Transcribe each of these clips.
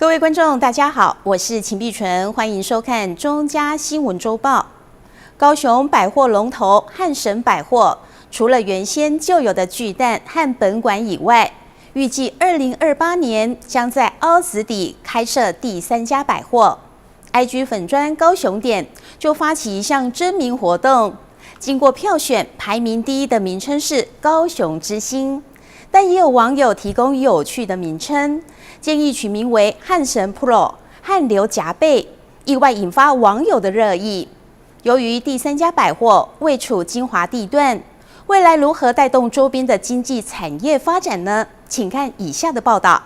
各位观众，大家好，我是秦碧纯，欢迎收看中嘉新闻周报。高雄百货龙头汉神百货，除了原先就有的巨蛋和本馆以外，预计2028年将在凹子底开设第3家百货。IG 粉专高雄店就发起一项征名活动，经过票选，排名第1的名称是高雄之星。但也有网友提供有趣的名称，建议取名为汉神 Pro 汉流夹背，意外引发网友的热议。由于第3家百货位处精华地段，未来如何带动周边的经济产业发展呢？请看以下的报道。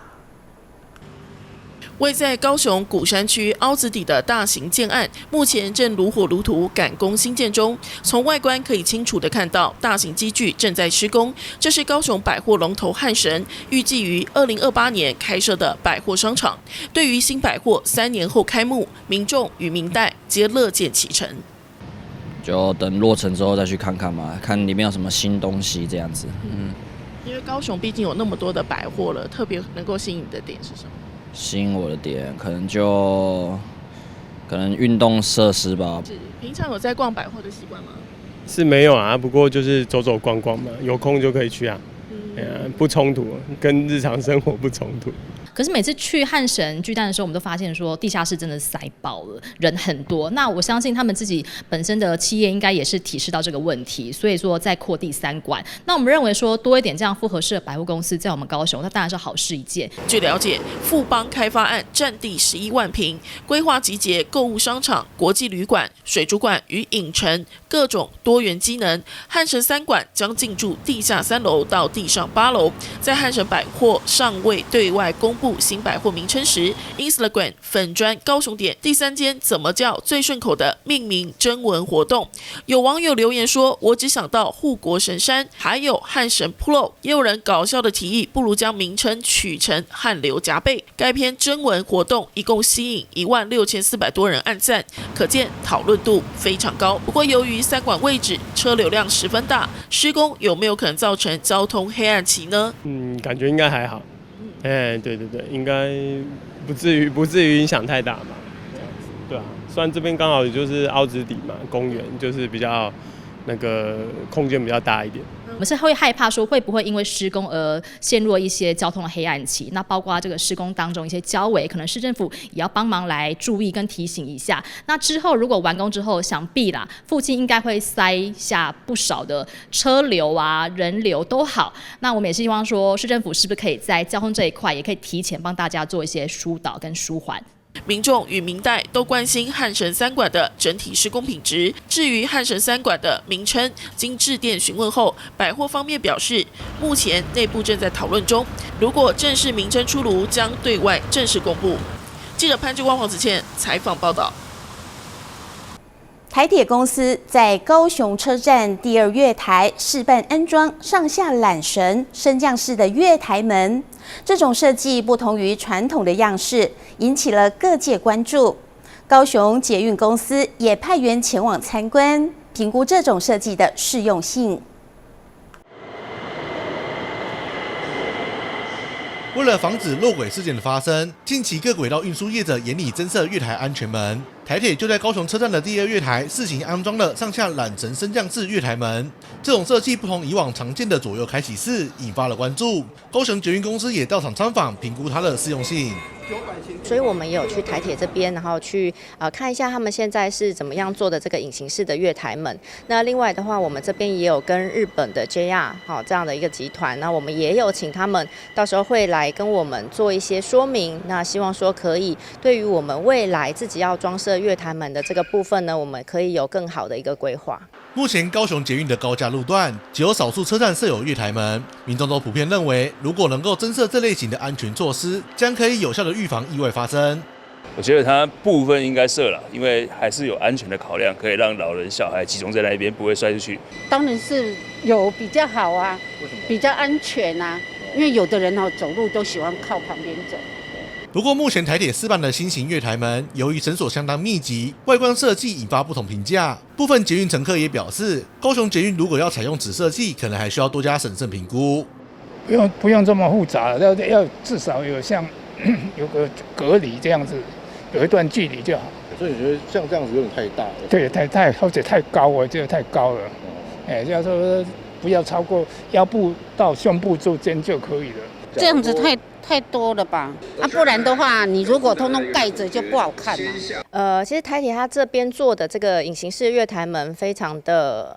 位在高雄鼓山区凹子底的大型建案，目前正如火如荼赶工兴建中。从外观可以清楚地看到，大型机具正在施工。这是高雄百货龙头汉神预计于2028年开设的百货商场。对于新百货3年后开幕，民众与民代皆乐见其成。就等落成之后再去看看嘛，看里面有什么新东西这样子。因为高雄毕竟有那么多的百货了，特别能够吸引你的点是什么？吸引我的点可能运动设施吧。平常有在逛百货的习惯吗？是没有啊，不过就是走走逛逛嘛，有空就可以去啊。不冲突，跟日常生活不冲突。可是每次去汉神巨蛋的时候，我们都发现说地下室真的塞爆了，人很多。那我相信他们自己本身的企业应该也是体识到这个问题，所以说在扩第3馆。那我们认为说多一点这样复合式的百货公司在我们高雄，那当然是好事一件。据了解，富邦开发案占地11万坪，规划集结购物商场、国际旅馆、水族馆与影城各种多元机能。汉神3馆将进驻地下3楼到地上8楼。在汉神百货尚未对外公布新百货名称时 ，Instagram 粉专高雄店第3间怎么叫最顺口的命名征文活动，有网友留言说：“我只想到护国神山，还有汉神 Pro。”也有人搞笑的提议，不如将名称取成汉流夹背。该篇征文活动一共吸引16400多人按赞，可见讨论度非常高。不过，由于3馆位置车流量十分大，施工有没有可能造成交通黑暗期呢？感觉应该还好。对，应该不至于影响太大吧？对啊，虽然这边刚好就是凹子底嘛，公园就是比较那个空间比较大一点。我们是会害怕说会不会因为施工而陷入一些交通的黑暗期，那包括这个施工当中一些交围，可能市政府也要帮忙来注意跟提醒一下。那之后如果完工之后，想必啦附近应该会塞下不少的车流啊、人流都好。那我们也是希望说市政府是不是可以在交通这一块也可以提前帮大家做一些疏导跟舒缓。民众与民代都关心汉神3馆的整体施工品质。至于汉神3馆的名称，经致电询问后，百货方面表示，目前内部正在讨论中，如果正式名称出炉，将对外正式公布。记者潘志光、黄子倩采访报道。台铁公司在高雄车站第2月台试办安装上下缆绳升降式的月台门，这种设计不同于传统的样式，引起了各界关注。高雄捷运公司也派员前往参观，评估这种设计的适用性。为了防止落轨事件的发生，近期各轨道运输业者严厉增设月台安全门。台铁就在高雄车站的第2月台试行安装了上下缆绳升降式月台门。这种设计不同以往常见的左右开启式，引发了关注。高雄捷运公司也到场参访，评估它的适用性。所以我们也有去台铁这边，然后去看一下他们现在是怎么样做的这个隐形式的月台门。那另外的话，我们这边也有跟日本的 JR 这样的一个集团，那我们也有请他们到时候会来跟我们做一些说明。那希望说可以对于我们未来自己要装设月台门的这个部分呢，我们可以有更好的一个规划。目前高雄捷运的高架路段只有少数车站设有月台门，民众都普遍认为，如果能够增设这类型的安全措施，将可以有效的预防意外发生。我觉得它部分应该设了，因为还是有安全的考量，可以让老人小孩集中在那边，不会摔出去。当然是有比较好啊，比较安全啊，因为有的人走路都喜欢靠旁边走。不过，目前台铁试办的新型月台门，由于绳索相当密集，外观设计引发不同评价。部分捷运乘客也表示，高雄捷运如果要采用子设计，可能还需要多加审慎评估。不用这么复杂，要至少有像有个隔离这样子，有一段距离就好。所以你觉得像这样子有点太大了？对，而且太高，我觉得太高了。要说不要超过腰部到胸部之间就可以了。这样子太多了吧？不然的话，你如果通通盖着就不好看了。其实台铁它这边做的这个隐形式月台门非常的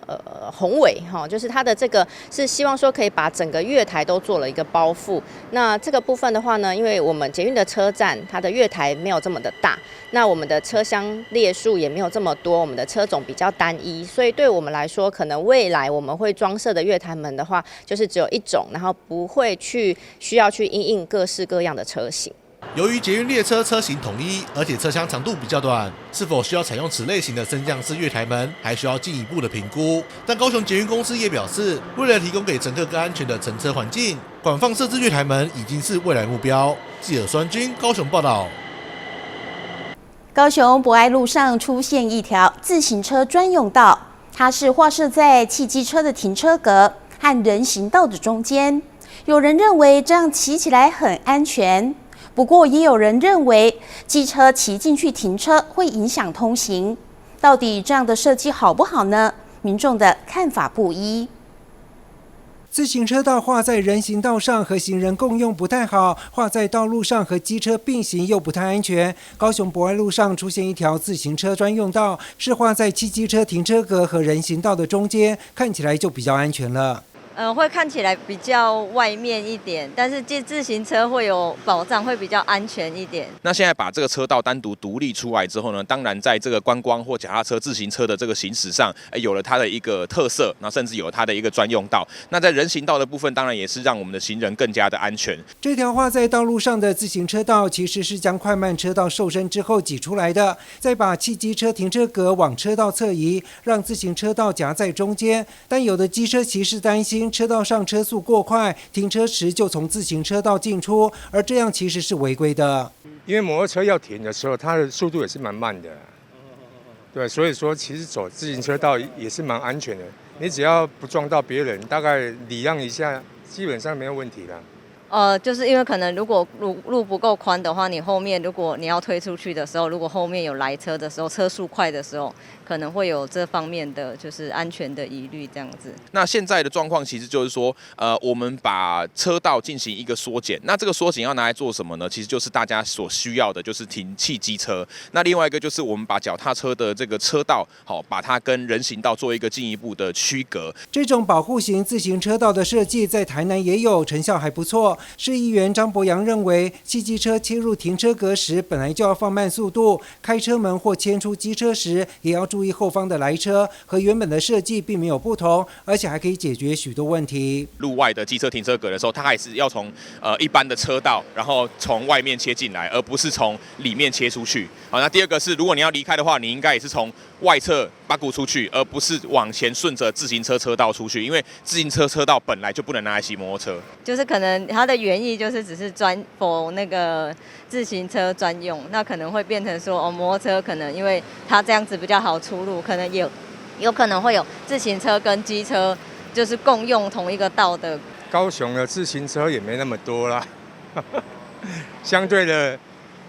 宏伟哈，就是它的这个是希望说可以把整个月台都做了一个包覆。那这个部分的话呢，因为我们捷运的车站它的月台没有这么的大，那我们的车厢列数也没有这么多，我们的车种比较单一，所以对我们来说，可能未来我们会装设的月台门的话，就是只有一种，然后不会需要去因应各式各样的车型。由于捷运列车车型统一，而且车厢长度比较短，是否需要采用此类型的升降式月台门，还需要进一步的评估。但高雄捷运公司也表示，为了提供给乘客更安全的乘车环境，广泛设置月台门已经是未来目标。记者孙军高雄报道。高雄博爱路上出现一条自行车专用道，它是划设在汽机车的停车格和人行道的中间。有人认为这样骑起来很安全，不过也有人认为机车骑进去停车会影响通行。到底这样的设计好不好呢？民众的看法不一。自行车道画在人行道上和行人共用不太好，画在道路上和机车并行又不太安全。高雄博爱路上出现一条自行车专用道，是画在汽机车停车格和人行道的中间，看起来就比较安全了。会看起来比较外面一点，但是自行车会有保障，会比较安全一点。那现在把这个车道单独独立出来之后呢，当然在这个观光或脚踏车、自行车的这个行驶上，有了它的一个特色，那甚至有它的一个专用道。那在人行道的部分，当然也是让我们的行人更加的安全。这条画在道路上的自行车道，其实是将快慢车道瘦身之后挤出来的，再把汽机车停车格往车道侧移，让自行车道夹在中间。但有的机车骑士担心车道上车速过快，停车时就从自行车道进出，而这样其实是违规的。因为摩托车要停的时候，它的速度也是蛮慢的，对，所以说其实走自行车道也是蛮安全的。你只要不撞到别人，大概礼让一下，基本上没有问题了。就是因为可能如果路不够宽的话，你后面如果你要推出去的时候，如果后面有来车的时候，车速快的时候，可能会有这方面的就是安全的疑虑这样子。那现在的状况其实就是说，我们把车道进行一个缩减。那这个缩减要拿来做什么呢？其实就是大家所需要的，就是停汽机车。那另外一个就是我们把脚踏车的这个车道，把它跟人行道做一个进一步的区隔。这种保护型自行车道的设计在台南也有，成效还不错。市议员张博洋认为，汽机车切入停车格时本来就要放慢速度，开车门或牵出机车时也要注意后方的来车，和原本的设计并没有不同，而且还可以解决许多问题。路外的机车停车格的时候，它还是要从一般的车道，然后从外面切进来，而不是从里面切出去。好，那第二个是，如果你要离开的话，你应该也是从外侧八股出去，而不是往前顺着自行车车道出去，因为自行车车道本来就不能拿来骑摩托车。就是可能它的原意就是只是否那个自行车专用，那可能会变成说摩托车可能因为它这样子比较好出入，可能有可能会有自行车跟机车就是共用同一个道的。高雄的自行车也没那么多啦，相对的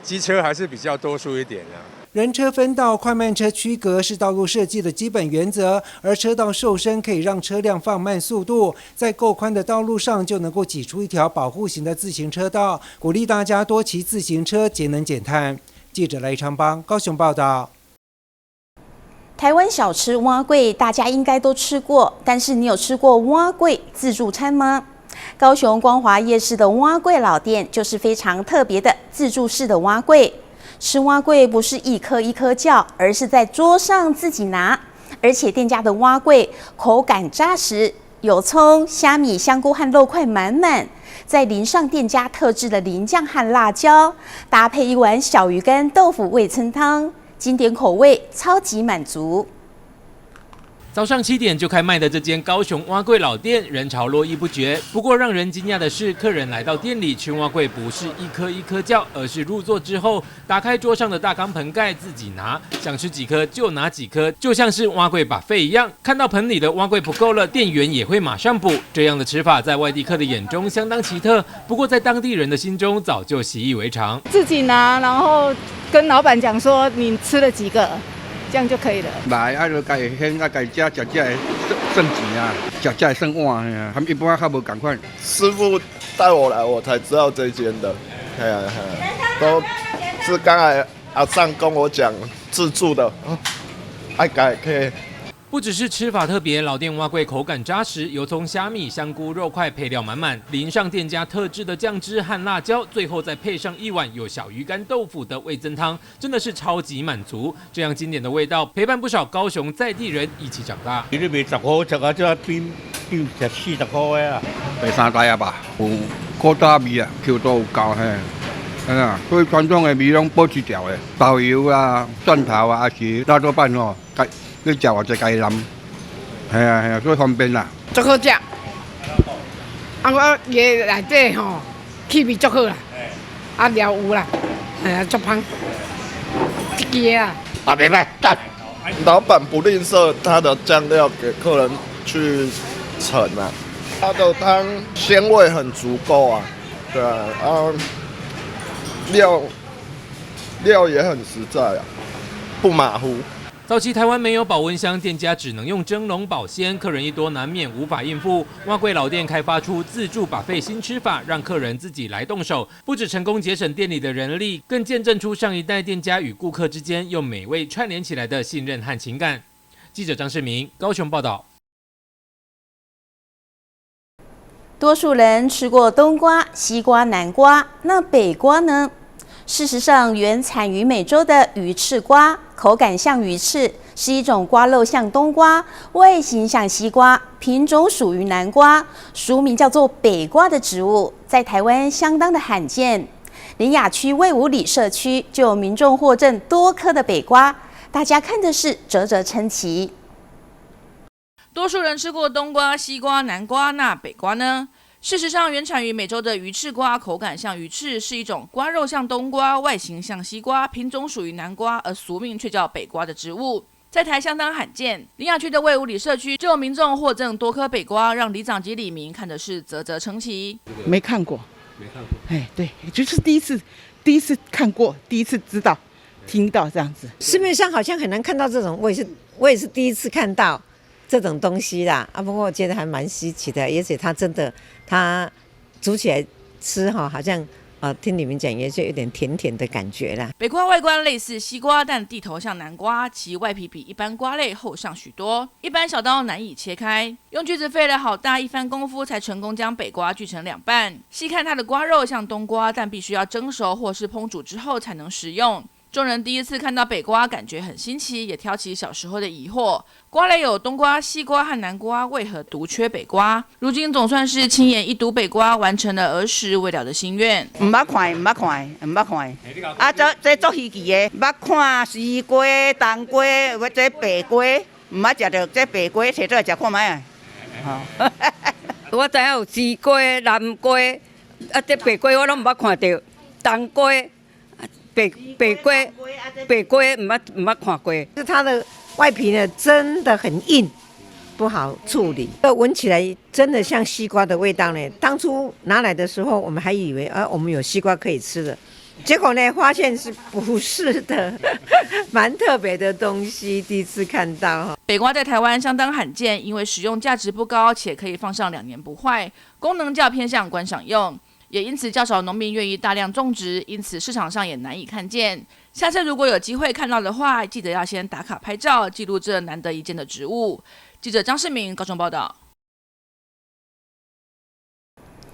机车还是比较多数一点啦。人车分道、快慢车区隔是道路设计的基本原则，而车道瘦身可以让车辆放慢速度，在够宽的道路上就能够挤出一条保护型的自行车道，鼓励大家多骑自行车，节能减碳。记者赖昌邦高雄报道。台湾小吃碗粿大家应该都吃过，但是你有吃过碗粿自助餐吗？高雄光华夜市的碗粿老店就是非常特别的自助式的碗粿。吃碗粿不是一颗一颗叫，而是在桌上自己拿，而且店家的碗粿口感扎实，有葱、虾米、香菇和肉块满满，再淋上店家特制的淋酱和辣椒，搭配一碗小鱼干豆腐味噌汤，经典口味超级满足。早上7点就开卖的这间高雄碗粿老店，人潮络绎不绝。不过让人惊讶的是，客人来到店里吃碗粿，不是一颗一颗叫，而是入座之后打开桌上的大钢盆盖自己拿，想吃几颗就拿几颗，就像是碗粿buffet一样。看到盆里的碗粿不够了，店员也会马上补。这样的吃法在外地客的眼中相当奇特，不过在当地人的心中早就习以为常。自己拿，然后跟老板讲说你吃了几个。这样就可以了。来，就家先家食剩钱啊，食剩碗啊，他们一般较无共款。师傅带我来，我才知道这间的。都是刚才阿上跟我讲自助的，爱改可以。不只是吃法特别，老店碗粿口感扎实，油葱、虾米、香菇、肉块配料满满，淋上店家特制的酱汁和辣椒，最后再配上一碗有小鱼干豆腐的味噌汤，真的是超级满足。这样经典的味道，陪伴不少高雄在地人一起长大。你卖10块，食啊，这变食40块啊，第3代啊吧，有古早味啊，Q 度有够嘿。啊，所以传统的味拢保持住的，豆油啊、蒜头啊，还是辣椒瓣哦。你食或者家淋，系啊，所以方便啦。足好食，啊我嘢内底吼气味足好啦，啊料有啦，足香，一支啊。啊，袂歹，赞。老板不吝啬他的酱料给客人去盛啊，他的汤鲜味很足够啊，对啊，料也很实在啊，不马虎。早期台湾没有保温箱，店家只能用蒸笼保鲜，客人一多难免无法应付。碗粿老店开发出自助buffet新吃法，让客人自己来动手，不只成功节省店里的人力，更见证出上一代店家与顾客之间用美味串联起来的信任和情感。记者张世明，高雄报道。多数人吃过冬瓜、西瓜、南瓜，那北瓜呢？事实上，原产于美洲的鱼翅瓜，口感像鱼翅，是一种瓜肉像冬瓜，外形像西瓜，品种属于南瓜，俗名叫做北瓜的植物，在台湾相当的罕见。林雅区卫武里社区就有民众获赠多颗的北瓜，大家看的是啧啧称奇。多数人吃过冬瓜、西瓜、南瓜，那北瓜呢？事实上，原产于美洲的鱼翅瓜，口感像鱼翅，是一种瓜肉像冬瓜，外形像西瓜，品种属于南瓜，而俗名却叫北瓜的植物，在台相当罕见。林雅区的卫武里社区就有民众获赠多颗北瓜，让里长及里民看的是啧啧称奇。没看过，哎，对，就是第一次看过，第一次知道、听到这样子。市面上好像很难看到这种，我也是第一次看到这种东西啦。不过我觉得还蛮稀奇的，而且它真的。它煮起来吃哈，好像听你们讲也就有点甜甜的感觉啦。北瓜外观类似西瓜，但蒂头像南瓜，其外皮比一般瓜类厚上许多，一般小刀难以切开。用锯子费了好大一番功夫，才成功将北瓜锯成2半。细看它的瓜肉像冬瓜，但必须要蒸熟或是烹煮之后才能食用。众人第一次看到北瓜，感觉很新奇，也挑起小时候的疑惑：瓜类有冬瓜、西瓜和南瓜，为何独缺北瓜？如今总算是亲眼一睹北瓜，完成了儿时未了的心愿。唔捌看，啊，这足稀奇的，捌看西瓜、冬瓜，或者白瓜，唔捌食到这白瓜，摕出来食看卖啊。我知影有西瓜、南瓜，啊，这白瓜我拢唔捌看到，冬瓜。北瓜唔捌看过，是它的外皮呢真的很硬，不好处理。闻起来真的像西瓜的味道呢。当初拿来的时候，我们还以为我们有西瓜可以吃的，结果呢发现是不是的，蛮特别的东西，第一次看到。北瓜在台湾相当罕见，因为食用价值不高，且可以放上2年不坏，功能较偏向观赏用。也因此较少农民愿意大量种植，因此市场上也难以看见。下次如果有机会看到的话，记得要先打卡拍照，记录这难得一见的植物。记者张世明高雄报道。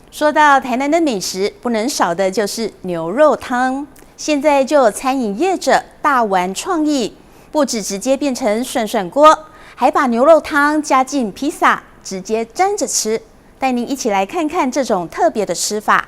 说到台南的美食，不能少的就是牛肉汤。现在就有餐饮业者大玩创意，不只直接变成涮涮锅，还把牛肉汤加进披萨，直接沾着吃。带您一起来看看这种特别的吃法。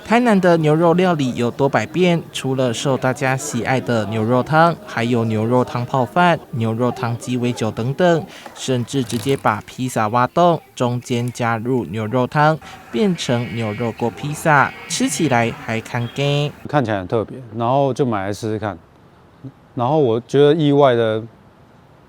台南的牛肉料理有多百变，除了受大家喜爱的牛肉汤，还有牛肉汤泡饭、牛肉汤鸡尾酒等等，甚至直接把披萨挖洞，中间加入牛肉汤，变成牛肉锅披萨，吃起来还看劲，看起来很特别，然后就买来试试看，然后我觉得意外的。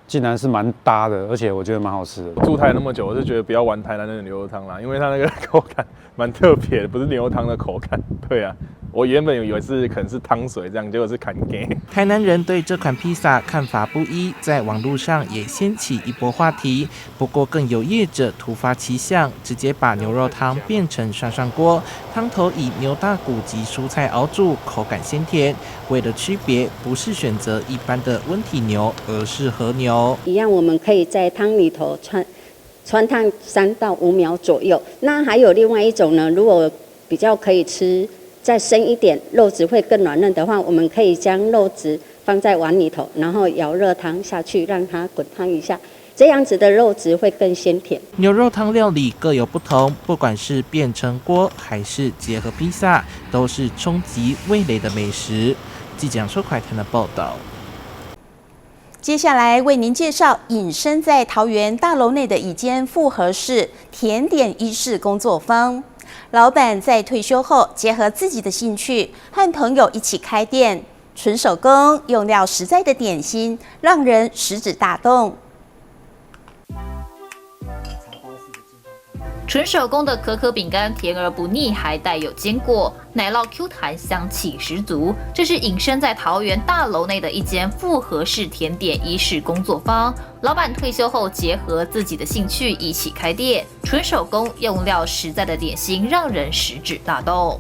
竟然是蛮搭的，而且我觉得蛮好吃的。住台那么久，我是觉得不要玩台南的牛肉汤啦，因为它那个口感蛮特别的，不是牛肉汤的口感。对啊，我原本以为是可能是汤水这样，结果是砍根。台南人对这款披萨看法不一，在网络上也掀起一波话题。不过更有业者突发奇想，直接把牛肉汤变成涮涮锅，汤头以牛大骨及蔬菜熬煮，口感鲜甜。为了区别，不是选择一般的温体牛，而是和牛。一样，我们可以在汤里头穿烫3到5秒左右。那还有另外一种呢，如果比较可以吃再深一点，肉质会更软嫩的话，我们可以将肉质放在碗里头，然后舀热汤下去，让它滚烫一下。这样子的肉质会更鲜甜。牛肉汤料理各有不同，不管是变成锅还是结合披萨，都是冲击味蕾的美食。记者收快看的报道。接下来为您介绍隐身在桃园大楼内的一间复合式甜点意式工作坊。老板在退休后，结合自己的兴趣，和朋友一起开店，纯手工、用料实在的点心，让人食指大动。纯手工的可可饼干甜而不腻，还带有坚果，奶酪 Q 弹，香气十足。这是隐身在桃园大楼内的一间复合式甜点意式工作坊。老板退休后，结合自己的兴趣一起开店，纯手工、用料实在的点心，让人食指大动。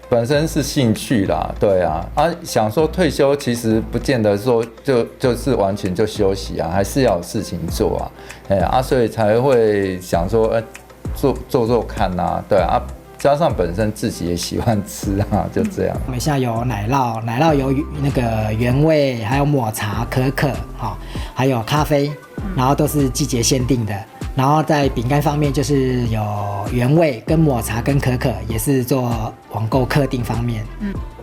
本身是兴趣啦，对啊，想说退休其实不见得说就是完全就休息啊，还是要有事情做啊，所以才会想说，做看啊，对啊，加上本身自己也喜欢吃啊，就这样。我们现在有奶酪有那个原味，还有抹茶、可可，还有咖啡，然后都是季节限定的。然后在饼干方面，就是有原味跟抹茶跟可可，也是做网购客订方面。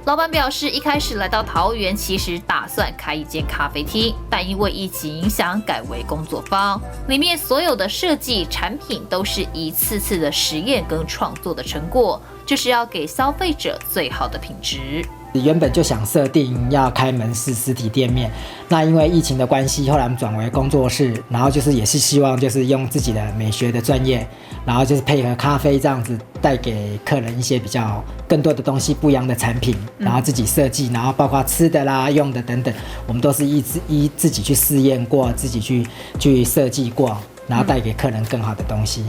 老板表示，一开始来到桃园，其实打算开一间咖啡厅，但因为疫情影响，改为工作坊。里面所有的设计产品都是一次次的实验跟创作的成果，就是要给消费者最好的品质。原本就想设定要开门市实体店面，那因为疫情的关系，后来我们转为工作室，然后就是也是希望就是用自己的美学的专业，然后就是配合咖啡这样子，带给客人一些比较更多的东西，不一样的产品，然后自己设计，然后包括吃的啦、用的等等，我们都是自己去试验过，自己去设计过，然后带给客人更好的东西。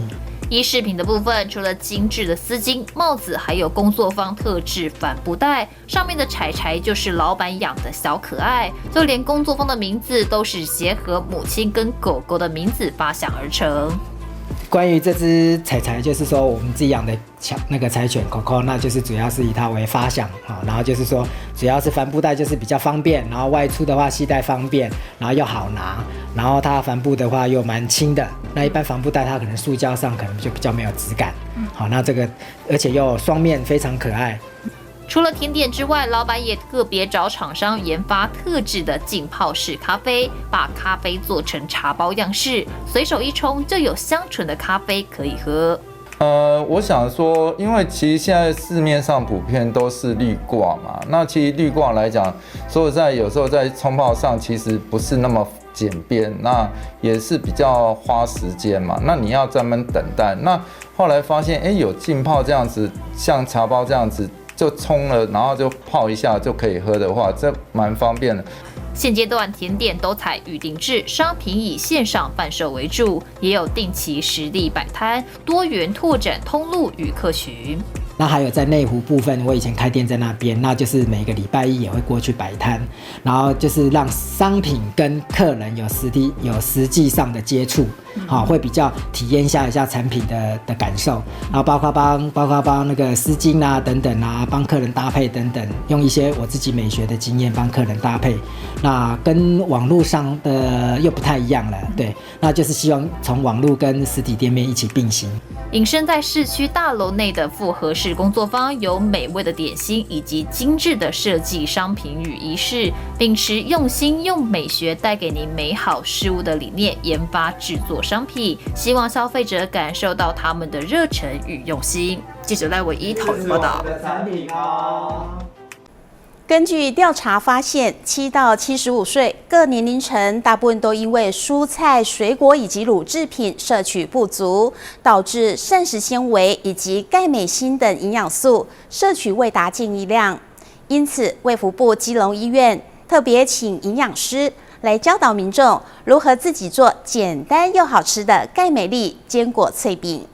衣饰品的部分，除了精致的丝巾、帽子，还有工作坊特制帆布袋，上面的柴柴就是老板养的小可爱，就连工作坊的名字都是结合母亲跟狗狗的名字发想而成。关于这只柴柴，就是说我们自己养的那个柴犬 Coco， 那就是主要是以它为发想啊，然后就是说主要是帆布袋就是比较方便，然后外出的话携带方便，然后又好拿，然后它帆布的话又蛮轻的，那一般帆布袋它可能塑胶上可能就比较没有质感，好，那这个而且又有双面，非常可爱。除了甜点之外，老板也个别找厂商研发特制的浸泡式咖啡，把咖啡做成茶包样式，随手一冲就有香醇的咖啡可以喝。我想说，因为其实现在市面上普遍都是滤挂嘛，那其实滤挂来讲，说实在有时候在冲泡上其实不是那么简便，那也是比较花时间嘛，那你要专门等待。那后来发现，有浸泡这样子，像茶包这样子。就冲了，然后就泡一下就可以喝的话，这蛮方便的。现阶段甜点都采预定制，商品以线上贩售为主，也有定期实地摆摊，多元拓展通路与客群。那还有在内湖部分，我以前开店在那边，那就是每个礼拜一也会过去摆摊，然后就是让商品跟客人有实际上的接触，会比较体验一下产品的感受，然后包括帮那个丝巾啊等等啊，帮客人搭配等等，用一些我自己美学的经验帮客人搭配，那跟网络上的又不太一样了，对，那就是希望从网络跟实体店面一起并行。隐身在市区大楼内的复合式式工作坊有美味的点心以及精致的设计商品与仪式，秉持用心用美学带给您美好事物的理念研发制作商品，希望消费者感受到他们的热忱与用心。记者赖伟一桃园报道。根据调查发现，7到75岁各年龄层大部分都因为蔬菜、水果以及乳制品摄取不足，导致膳食纤维以及钙、镁、锌等营养素摄取未达建议量。因此，卫福部基隆医院特别请营养师来教导民众如何自己做简单又好吃的钙镁粒坚果脆饼。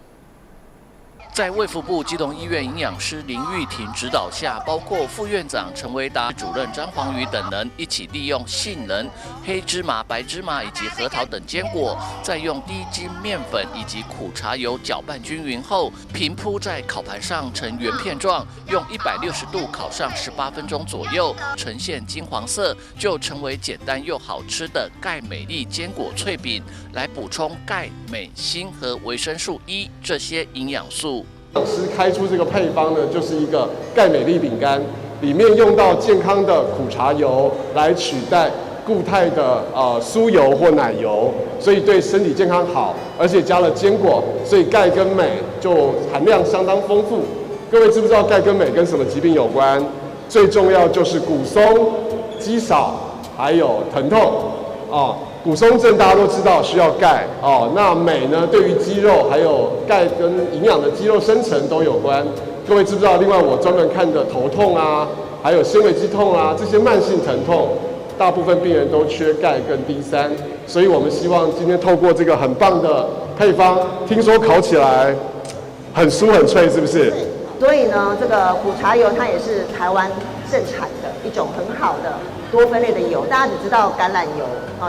在卫福部基隆医院营养师林玉婷指导下，包括副院长陈维达、主任张黄宇等人一起利用杏仁、黑芝麻、白芝麻以及核桃等坚果，再用低筋面粉以及苦茶油搅拌均匀后，平铺在烤盘上成圆片状，用160度烤上18分钟左右，呈现金黄色，就成为简单又好吃的钙镁粒坚果脆饼，来补充钙、镁、锌和维生素 E 这些营养素。营养师开出这个配方呢，就是一个钙镁粒饼干，里面用到健康的苦茶油来取代固态的酥油或奶油，所以对身体健康好，而且加了坚果，所以钙跟镁就含量相当丰富。各位知不知道钙跟镁跟什么疾病有关？最重要就是骨松、肌少，还有疼痛啊。骨松症大家都知道需要钙哦，那镁呢，对于肌肉还有钙跟营养的肌肉生成都有关。各位知不知道？另外我专门看的头痛啊，还有纤维肌痛啊，这些慢性疼痛，大部分病人都缺钙跟 D3，所以我们希望今天透过这个很棒的配方，听说烤起来很酥很脆，是不是？所以呢，这个苦茶油它也是台湾盛产的一种很好的多酚类的油。大家只知道橄榄油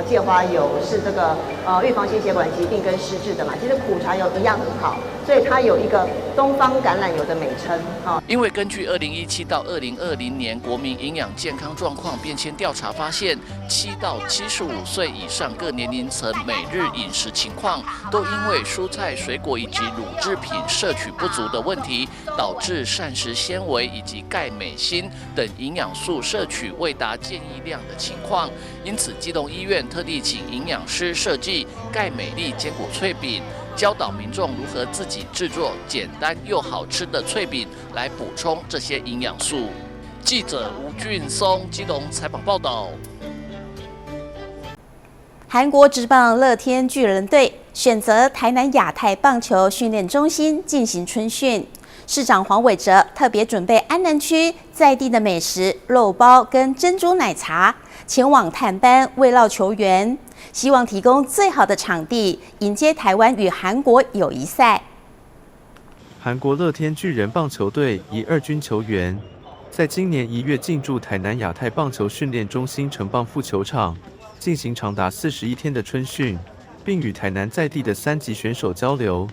芥花油是这个预防心血管疾病跟失智的嘛，其实苦茶油一样很好，所以它有一个东方橄榄油的美称因为根据2017到2020年国民营养健康状况变迁调查发现，7到75岁以上各年龄层每日饮食情况都因为蔬菜、水果以及乳制品摄取不足的问题，导致膳食纤维以及钙、镁、锌等营养素摄取未达建议量的情况。因此，基隆医院特地请营养师设计钙镁粒坚果脆饼，教导民众如何自己制作简单又好吃的脆饼，来补充这些营养素。记者吴俊松基隆采访报道。韩国职棒乐天巨人队选择台南亚太棒球训练中心进行春训。市长黄伟哲特别准备安南区在地的美食肉包跟珍珠奶茶，前往探班慰劳球员，希望提供最好的场地迎接台湾与韩国友谊赛。韩国乐天巨人棒球队以2军球员，在今年1月进驻台南亚太棒球训练中心成棒副球场，进行长达41天的春训，并与台南在地的3级选手交流。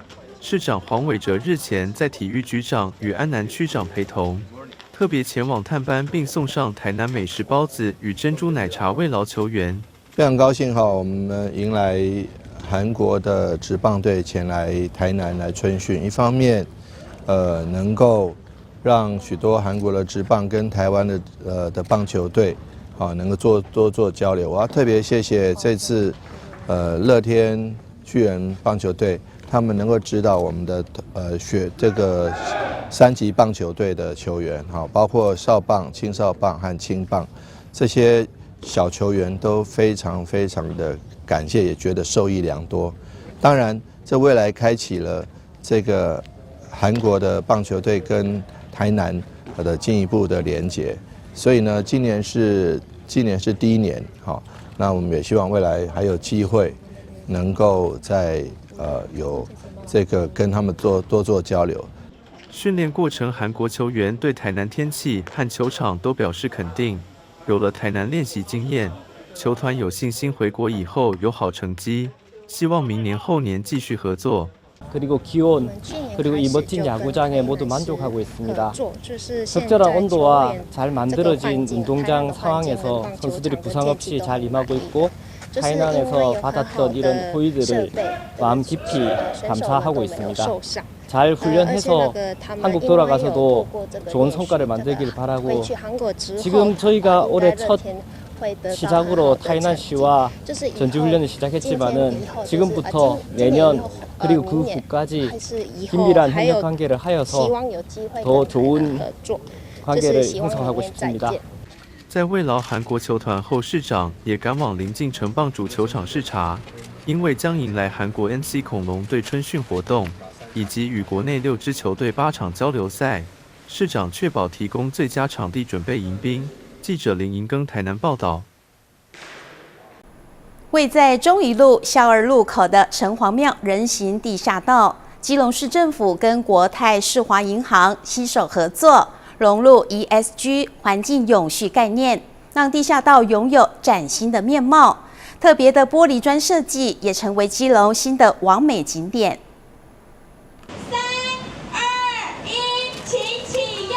市长黄伟哲日前在体育局长与安南区长陪同，特别前往探班，并送上台南美食包子与珍珠奶茶慰劳球员。非常高兴我们迎来韩国的职棒队前来台南来春训。一方面，能够让许多韩国的职棒跟台湾的棒球队能够多做交流。我要特别谢谢这次乐天巨人棒球队。他们能够指导我们的这个3级棒球队的球员，包括少棒、青少棒和青棒，这些小球员都非常的感谢，也觉得受益良多。当然，这未来开启了这个韩国的棒球队跟台南的进一步的连结。所以呢，今年是第1年，那我们也希望未来还有机会能够在有这个跟他们多做交流。训练过程，韩国球员对台南天气和球场都表示肯定，有了台南练习经验，球团有信心回国以后有好成绩，希望明年后年继续合作。 그리고 기온, 그리고 이 멋진 야구장에 모두 만족하고 있습니다. 적절한 온도와 잘 만들어진 운동장 상황에서 선수들이 부상 없이 잘 임하고 있고 타이난에서 받았던 이런 호의들을 마음 깊이 감사하고 있습니다. 잘 훈련해서 한국 돌아가서도 좋은 성과를 만들길 바라고 지금 저희가 올해 첫 시작으로 타이난시와 전지훈련을 시작했지만은 지금부터 내년 그리고 그 후까지 긴밀한 협력 관계를 하여서 더 좋은 관계를 형성하고 싶습니다. 在慰劳韩国球团后，市长也赶往邻近城棒主球场视察，因为将迎来韩国 NC 恐龙队春训活动，以及与国内6支球队8场交流赛，市长确保提供最佳场地准备迎宾。记者林银庚台南报道。位在忠义路孝二路口的城隍庙人行地下道，基隆市政府跟国泰世华银行携手合作，融入 ESG 环境永续概念，让地下道拥有崭新的面貌。特别的玻璃砖设计也成为基隆新的完美景点。3、2、1，请启用！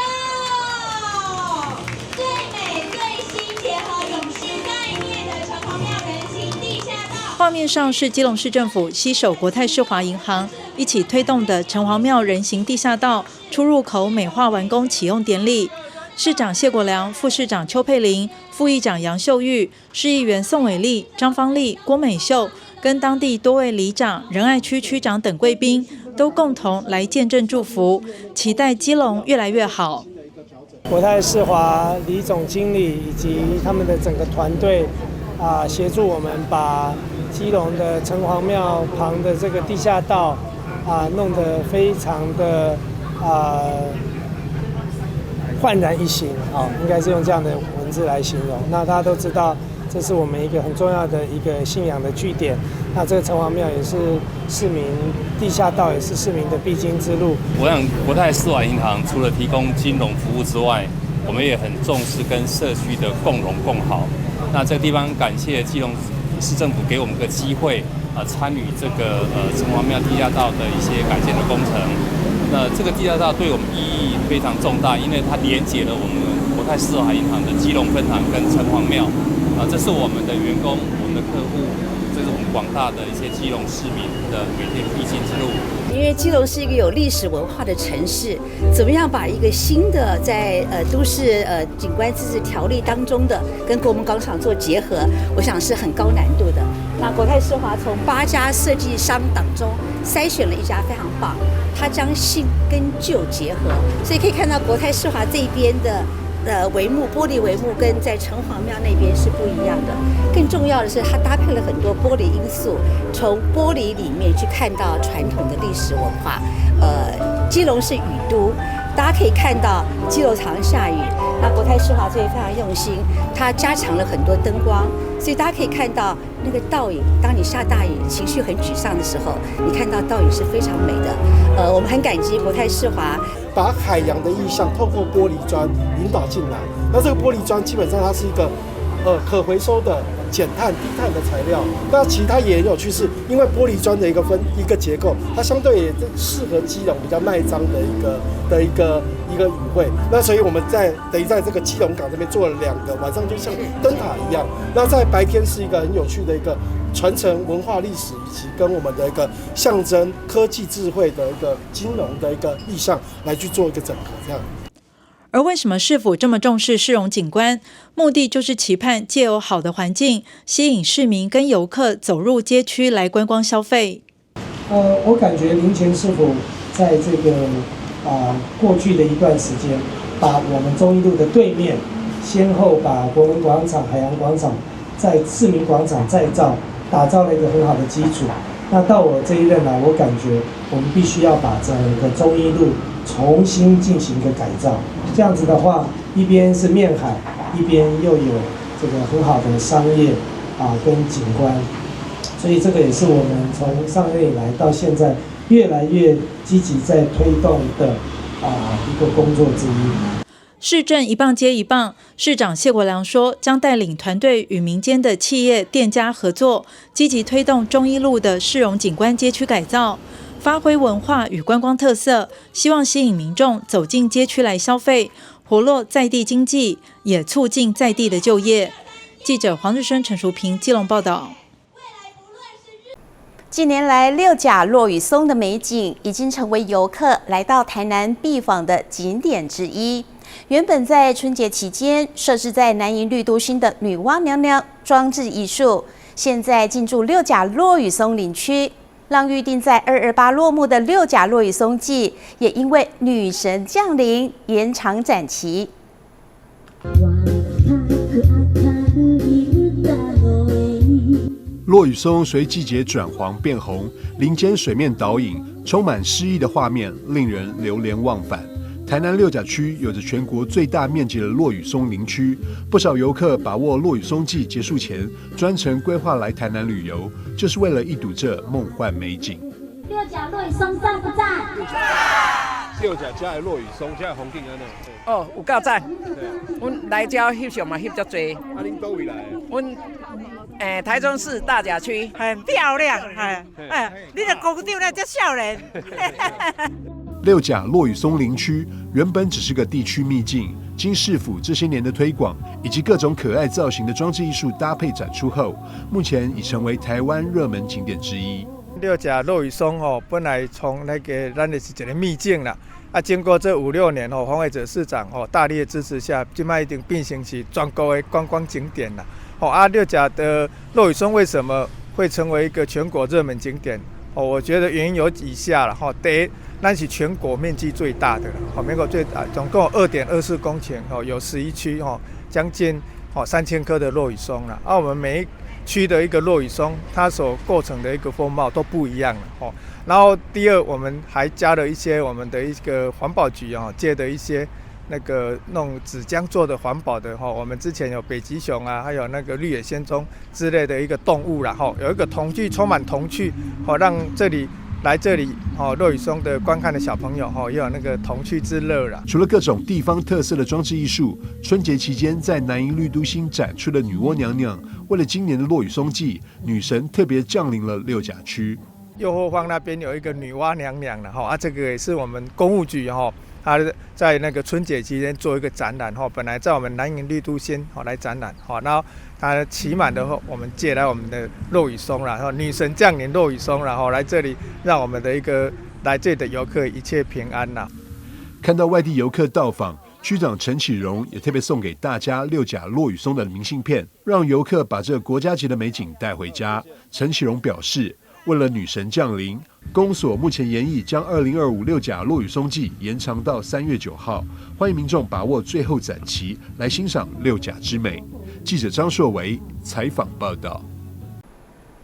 最美最新结合永续概念的城隍庙人行地下道。画面上是基隆市政府携手国泰世华银行一起推动的城隍庙人行地下道出入口美化完工启用典礼。市长谢国良、副市长邱佩玲、副议长杨秀玉、市议员宋伟丽、张芳丽、郭美秀跟当地多位里长、仁爱区区长等贵宾都共同来见证祝福，期待基隆越来越好。国泰世华李总经理以及他们的整个团队协助我们把基隆的城隍庙旁的这个地下道弄得非常的焕然一新应该是用这样的文字来形容。那大家都知道，这是我们一个很重要的一个信仰的据点。那这个城隍庙也是市民地下道，也是市民的必经之路。我想国泰世华银行除了提供金融服务之外，我们也很重视跟社区的共荣共好。那这个地方感谢基隆市政府给我们个机会参与这个城隍庙地下道的一些改建的工程。那这个地下道对我们意义非常重大，因为它连接了我们国泰世华银行的基隆分行跟城隍庙这是我们的员工、我们的客户，这是我们广大的一些基隆市民的每天必经之路。因为基隆是一个有历史文化的城市，怎么样把一个新的在都市景观自治条例当中的跟国门广场做结合，我想是很高难度的。那国泰世华从8家设计商当中筛选了一家非常棒，它将新跟旧结合，所以可以看到国泰世华这边的帷幕玻璃帷幕跟在城隍庙那边是不一样的。更重要的是，它搭配了很多玻璃因素，从玻璃里面去看到传统的历史文化。基隆是雨都，大家可以看到基隆常下雨，那国泰世华这边非常用心，它加强了很多灯光，所以大家可以看到那个倒影。当你下大雨、情绪很沮丧的时候，你看到倒影是非常美的。我们很感激国泰世华把海洋的意象透过玻璃砖引导进来。那这个玻璃砖基本上它是一个可回收的减碳低碳的材料。那其实它也很有趣，是因为玻璃砖的一个结构，它相对也适合基隆比较耐脏的一个语汇。那所以我们等于在这个基隆港这边做了2个，晚上就像灯塔一样。那在白天是一个很有趣的一个传承文化历史，以及跟我们的一个象征科技智慧的一个金融的一个意象来去做一个整合这样。而为什么市府这么重视市容景观？目的就是期盼借由好的环境，吸引市民跟游客走入街区来观光消费。我感觉林前市府在这个过去的一段时间，把我们忠义路的对面，先后把国门广场、海洋广场、在市民广场再造，打造了一个很好的基础。那到我这一任来，我感觉我们必须要把整个忠义路重新进行一个改造。这样子的话，一边是面海，一边又有这个很好的商业跟景观，所以这个也是我们从上任以来到现在越来越积极在推动的一个工作之一。市政一棒接一棒，市长谢国良说，将带领团队与民间的企业店家合作，积极推动忠义路的市容景观街区改造，发挥文化与观光特色，希望吸引民众走进街区来消费，活络在地经济，也促进在地的就业。记者黄日升、陈淑平基隆报道。近年来，六甲落羽松的美景已经成为游客来到台南必访的景点之一。原本在春节期间设置在南营绿都心的女娲娘娘装置艺术，现在进驻六甲落羽松林区，让预定在228落幕的六甲落羽松季，也因为女神降临延长展期。落羽松随季节转黄变红，林间水面倒影，充满诗意的画面，令人流连忘返。台南六甲区有着全国最大面积的落羽松林区，不少游客把握落羽松季结束前，专程规划来台南旅游，就是为了一睹这梦幻美景。六甲落羽松赞不赞？六甲加的落羽松，加的风景安呢？哦，有够赞！阮来这翕相嘛翕足多。啊，恁倒位来？阮台中市大甲区，很漂亮，你的公主呢，这少年。六甲落羽松林区原本只是个地区秘境，经市府这些年的推广，以及各种可爱造型的装置艺术搭配展出后，目前已成为台湾热门景点之一。六甲落羽松本来从那个咱的是一个秘境啦，经过这5-6年黄伟哲市长大力的支持下，现在已经变成是全国的观光景点啦。六甲的落羽松为什么会成为一个全国热门景点？我觉得原因有以下啦。第一，咱是全国面积最大的了，美国最大，总共有2.24公顷，有11区，将近3000棵的落羽松了。我们每一区的一个落羽松，它所构成的一个风貌都不一样了。然后第二，我们还加了一些我们的一个环保局借的一些那种纸浆做的环保的我们之前有北极熊啊，还有那个绿野仙踪之类的一个动物啦，有一个童趣，充满童趣，让来这里落羽松的观看的小朋友也有那个童趣之乐啦。除了各种地方特色的装置艺术，春节期间在南营绿都心展出的女娲娘娘，为了今年的落羽松季，女神特别降临了六甲区。右后方那边有一个女娲娘娘了这个也是我们公务局他在那个春节期间做一个展览本来在我们南营绿都心来展览然后它期满的我们借来我们的落羽松然后女神降临落羽松然后来这里让我们的一个来这里的游客一切平安啦。看到外地游客到访，区长陈启荣也特别送给大家六甲落羽松的明信片，让游客把这国家级的美景带回家。陈启荣表示，为了女神降临，公所目前研议将2025六甲落羽松季延长到3月9号，欢迎民众把握最后展期来欣赏六甲之美。记者张硕维采访报道。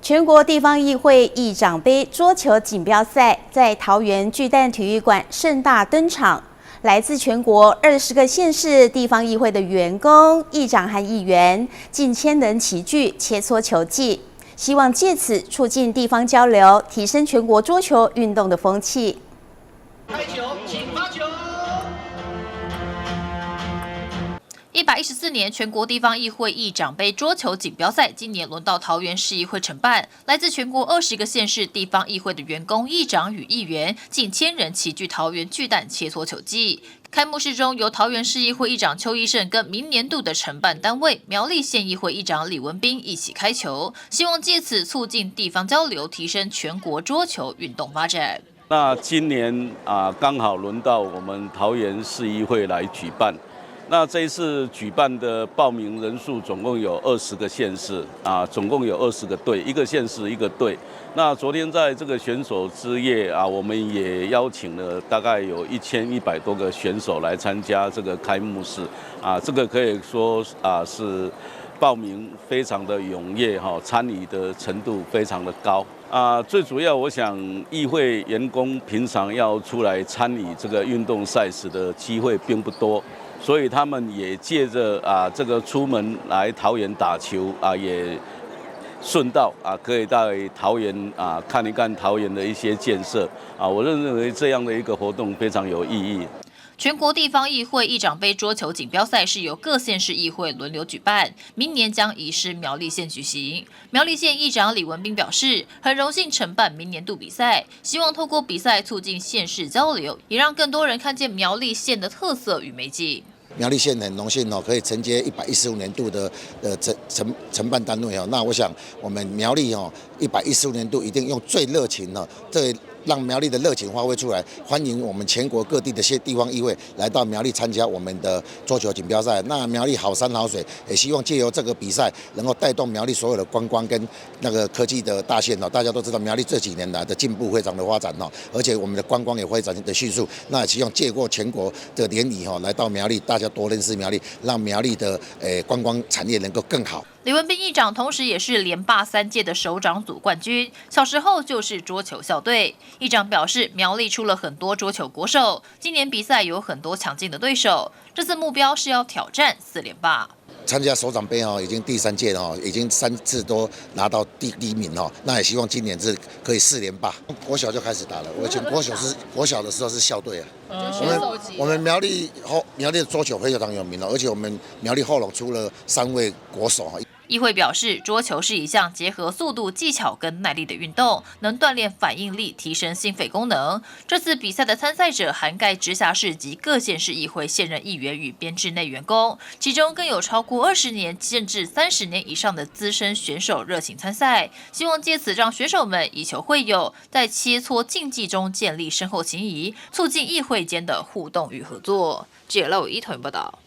全国地方议会议长杯桌球锦标赛在桃园巨蛋体育馆盛大登场，来自全国20个县市地方议会的员工、议长和议员近1000人齐聚切磋球技。希望借此促进地方交流，提升全国桌球运动的风气。开球，请发球。114年全国地方议会议长杯桌球锦标赛，今年轮到桃园市议会承办，来自全国20个县市地方议会的员工、议长与议员近1000人齐聚桃园巨蛋切磋球技。开幕式中，由桃园市议会议长邱奕胜跟明年度的承办单位苗栗县议会议长李文彬一起开球，希望借此促进地方交流，提升全国桌球运动发展。那今年刚好轮到我们桃园市议会来举办。那这一次举办的报名人数总共有20个县市总共有20个队，一个县市一个队。那昨天在这个选手之夜我们也邀请了大概有1100多个选手来参加这个开幕式这个可以说是报名非常的踊跃参与的程度非常的高最主要我想议会员工平常要出来参与这个运动赛事的机会并不多。所以他们也借着这个出门来桃园打球也顺道可以在桃园看一看桃园的一些建设我认为这样的一个活动非常有意义。全国地方议会议长杯桌球锦标赛是由各县市议会轮流举办，明年将移师苗栗县举行。苗栗县议长李文彬表示，很荣幸承办明年度比赛，希望透过比赛促进县市交流，也让更多人看见苗栗县的特色与美景。苗栗县很荣幸可以承接115年度的承办单位那我想我们苗栗115年度一定用最热情让苗栗的热情发挥出来，欢迎我们全国各地的地方议会来到苗栗参加我们的桌球锦标赛。那苗栗好山好水，也希望借由这个比赛，能够带动苗栗所有的观光跟那个科技的大县大家都知道苗栗这几年来的进步非常的发展而且我们的观光也非常的迅速。那也希望借过全国的联谊来到苗栗，大家多认识苗栗，让苗栗的观光产业能够更好。李文彬议长同时也是连霸3届的首长组冠军，小时候就是桌球校队。议长表示，苗栗出了很多桌球国手，今年比赛有很多强劲的对手，这次目标是要挑战4连霸。参加首长杯已经第3届已经3次都拿到第1名那也希望今年是可以4连霸。国小就开始打了，我以前国小的时候是校队我们苗栗的桌球非常有名而且我们苗栗后龙出了3位国手议会表示，桌球是一项结合速度、技巧跟耐力的运动，能锻炼反应力，提升心肺功能。这次比赛的参赛者涵盖直辖市及各县市议会现任议员与编制内员工，其中更有超过20年甚至30年以上的资深选手热情参赛，希望借此让选手们以球会友，在切磋竞技中建立深厚情谊，促进议会间的互动与合作。记者赖伟一同报道。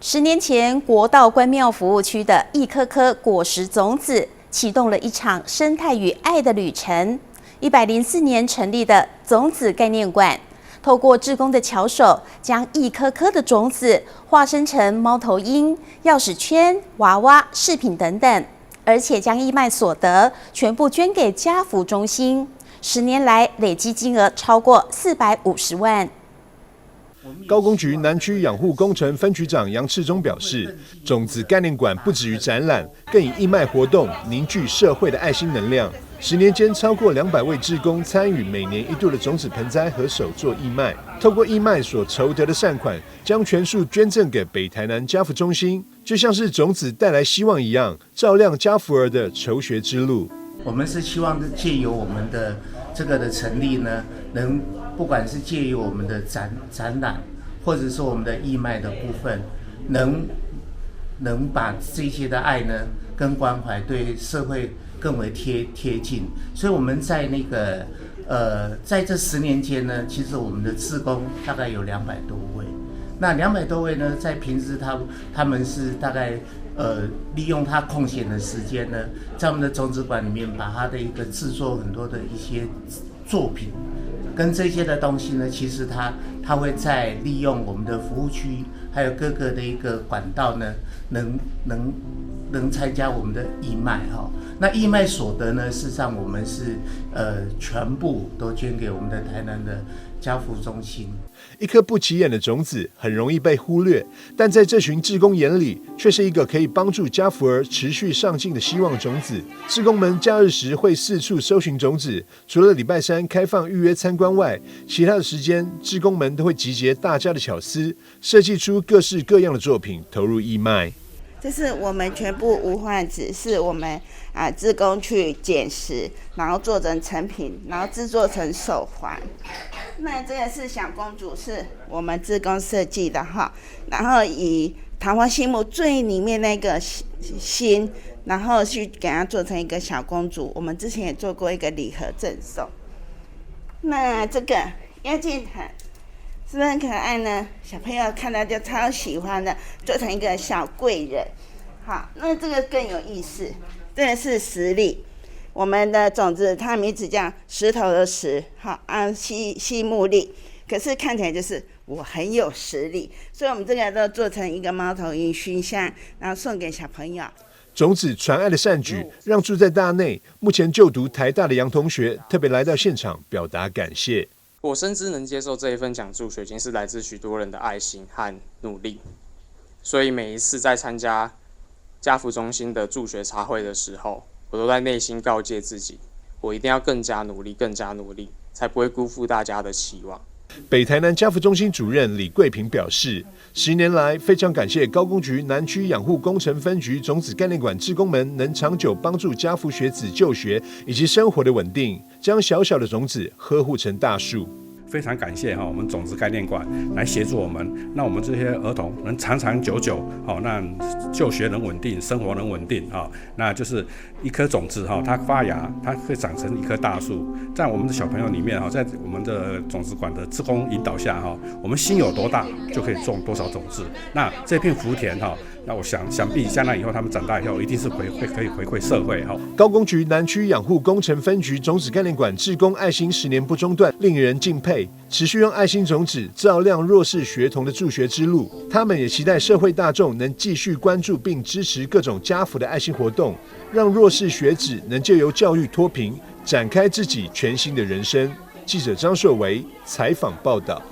10年前，国道关庙服务区的一颗颗果实种子启动了一场生态与爱的旅程。104年成立的种子概念馆，透过志工的巧手，将一颗颗的种子化身成猫头鹰、钥匙圈、娃娃、饰品等等，而且将义卖所得全部捐给家福中心。10年来累计金额超过450万。高工局南区养护工程分局长杨赤忠表示，种子概念馆不止于展览，更以义卖活动凝聚社会的爱心能量。10年间，超过200位志工参与每年1度的种子盆栽和手作义卖，透过义卖所筹得的善款，将全数捐赠给北台南家福中心，就像是种子带来希望一样，照亮家福儿的求学之路。我们是希望借由我们的这个的成立呢，能不管是借由我们的展览，或者是我们的义卖的部分，能把这些的爱呢跟关怀对社会更为贴近。所以我们在在这10年间呢，其实我们的志工大概有200多位。那200多位呢，在平时他们是大概利用他空闲的时间呢，在我们的种子馆里面把他的一个制作很多的一些作品跟这些的东西呢，其实他会在利用我们的服务区还有各个的一个管道呢，能参加我们的义卖那义卖所得呢，事实上我们是全部都捐给我们的台南的家福中心。一颗不起眼的种子很容易被忽略，但在这群志工眼里，却是一个可以帮助家福儿持续上进的希望种子。志工们假日时会四处搜寻种子，除了礼拜3开放预约参观外，其他的时间，志工们都会集结大家的巧思，设计出各式各样的作品，投入义卖。这是我们全部无患子，是我们志工去捡拾，然后做成成品，然后制作成手环。那这个是小公主，是我们志工设计的然后以桃花心木最里面那个心，然后去给它做成一个小公主。我们之前也做过一个礼盒赠送。那这个妖精毯是不是很可爱呢？小朋友看到就超喜欢的，做成一个小贵人。好，那这个更有意思，这个是实力。我们的种子，它名字叫石头的石，西木力，可是看起来就是我很有实力，所以我们这个都做成一个猫头鹰熏香，然后送给小朋友。种子传爱的善举，让住在大内、目前就读台大的杨同学特别来到现场表达感谢。我深知能接受这一份奖助学金是来自许多人的爱心和努力，所以每一次在参加家福中心的助学茶会的时候，我都在内心告诫自己，我一定要更加努力，更加努力，才不会辜负大家的期望。北台南家福中心主任李桂平表示，10年来非常感谢高工局南区养护工程分局种子概念馆志工们能长久帮助家福学子就学以及生活的稳定，将小小的种子呵护成大树。非常感谢我们种子概念馆来协助我们，让我们这些儿童能长长久久，那就学能稳定，生活能稳定，那就是一颗种子它发芽，它会长成一棵大树。在我们的小朋友里面在我们的种子馆的志工引导下我们心有多大就可以种多少种子。那这片福田那我想必将来以后他们长大以后一定是可以回馈社会。高工局南区养护工程分局种子概念馆志工爱心10年不中断，令人敬佩，持续用爱心种子照亮弱势学童的助学之路。他们也期待社会大众能继续关注并支持各种家扶的爱心活动，让弱势学子能借由教育脱贫，展开自己全新的人生。记者张硕维采访报道。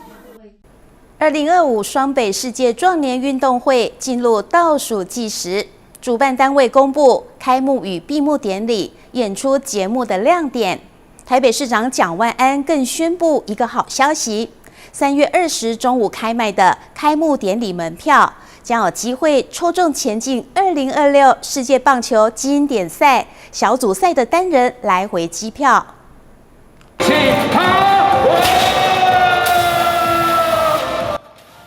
2025双北世界壮年运动会进入倒数计时，主办单位公布开幕与闭幕典礼演出节目的亮点。台北市长蒋万安更宣布一个好消息：3月20中午开卖的开幕典礼门票将有机会抽中前进2026世界棒球经典赛小组赛的单人来回机票。